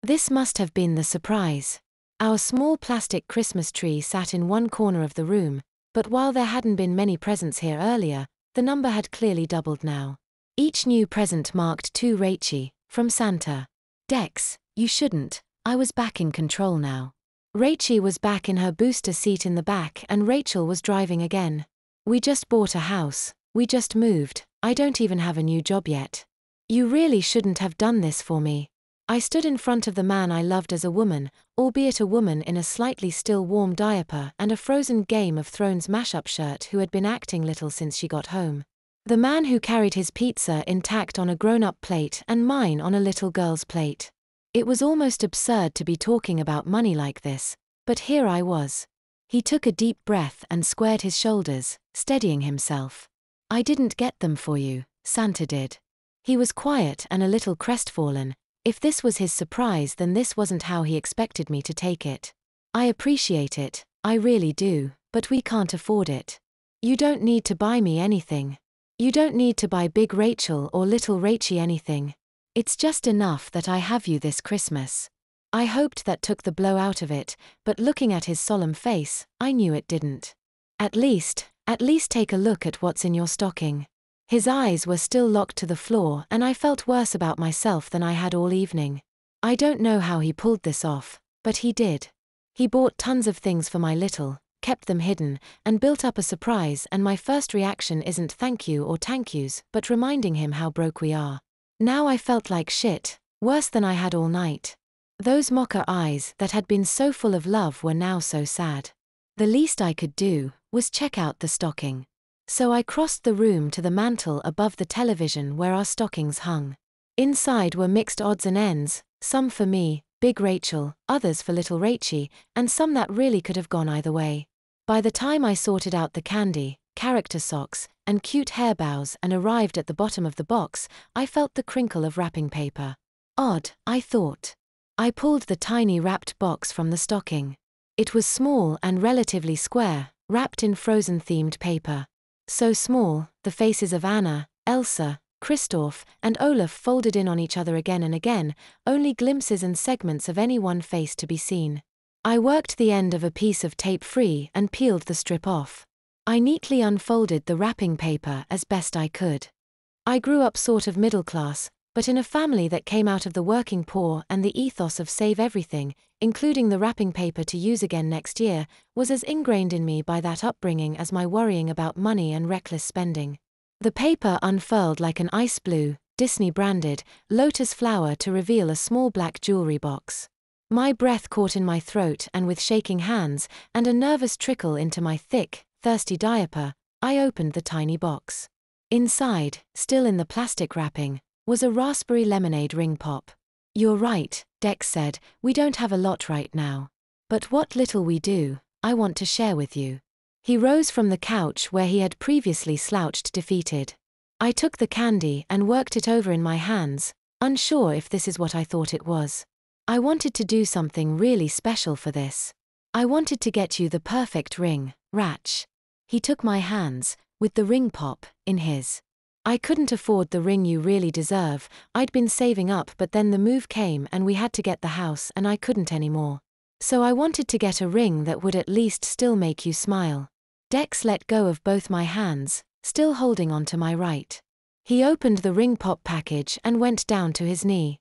This must have been the surprise. Our small plastic Christmas tree sat in one corner of the room, but while there hadn't been many presents here earlier, the number had clearly doubled now. Each new present marked 2 Rachie, from Santa. Dex, you shouldn't. I was back in control now. Rachie was back in her booster seat in the back and Rachel was driving again. We just bought a house. We just moved. I don't even have a new job yet. You really shouldn't have done this for me. I stood in front of the man I loved as a woman, albeit a woman in a slightly still warm diaper and a frozen Game of Thrones mashup shirt who had been acting little since she got home. The man who carried his pizza intact on a grown-up plate and mine on a little girl's plate. It was almost absurd to be talking about money like this, but here I was. He took a deep breath and squared his shoulders, steadying himself. I didn't get them for you, Santa did. He was quiet and a little crestfallen. If this was his surprise, then this wasn't how he expected me to take it. I appreciate it, I really do, but we can't afford it. You don't need to buy me anything. You don't need to buy Big Rachel or Little Rachie anything. It's just enough that I have you this Christmas. I hoped that took the blow out of it, but looking at his solemn face, I knew it didn't. At least take a look at what's in your stocking. His eyes were still locked to the floor and I felt worse about myself than I had all evening. I don't know how he pulled this off, but he did. He bought tons of things for my little, kept them hidden, and built up a surprise, and my first reaction isn't thank you or thank yous, but reminding him how broke we are. Now I felt like shit, worse than I had all night. Those mocha eyes that had been so full of love were now so sad. The least I could do was check out the stocking. So I crossed the room to the mantel above the television where our stockings hung. Inside were mixed odds and ends, some for me, Big Rachel, others for Little Rachie, and some that really could have gone either way. By the time I sorted out the candy, character socks, and cute hair bows and arrived at the bottom of the box, I felt the crinkle of wrapping paper. Odd, I thought. I pulled the tiny wrapped box from the stocking. It was small and relatively square, wrapped in frozen-themed paper. So small, the faces of Anna, Elsa, Kristoff, and Olaf folded in on each other again and again, only glimpses and segments of any one face to be seen. I worked the end of a piece of tape free and peeled the strip off. I neatly unfolded the wrapping paper as best I could. I grew up sort of middle class, but in a family that came out of the working poor, and the ethos of save everything, including the wrapping paper to use again next year, was as ingrained in me by that upbringing as my worrying about money and reckless spending. The paper unfurled like an ice blue, Disney-branded, lotus flower to reveal a small black jewelry box. My breath caught in my throat, and with shaking hands, and a nervous trickle into my thick, thirsty diaper, I opened the tiny box. Inside, still in the plastic wrapping, was a raspberry lemonade ring pop. You're right, Dex said, we don't have a lot right now. But what little we do, I want to share with you. He rose from the couch where he had previously slouched defeated. I took the candy and worked it over in my hands, unsure if this is what I thought it was. I wanted to do something really special for this. I wanted to get you the perfect ring, Ratch. He took my hands, with the ring pop, in his. I couldn't afford the ring you really deserve, I'd been saving up, but then the move came and we had to get the house and I couldn't anymore. So I wanted to get a ring that would at least still make you smile. Dex let go of both my hands, still holding on to my right. He opened the ring pop package and went down to his knee.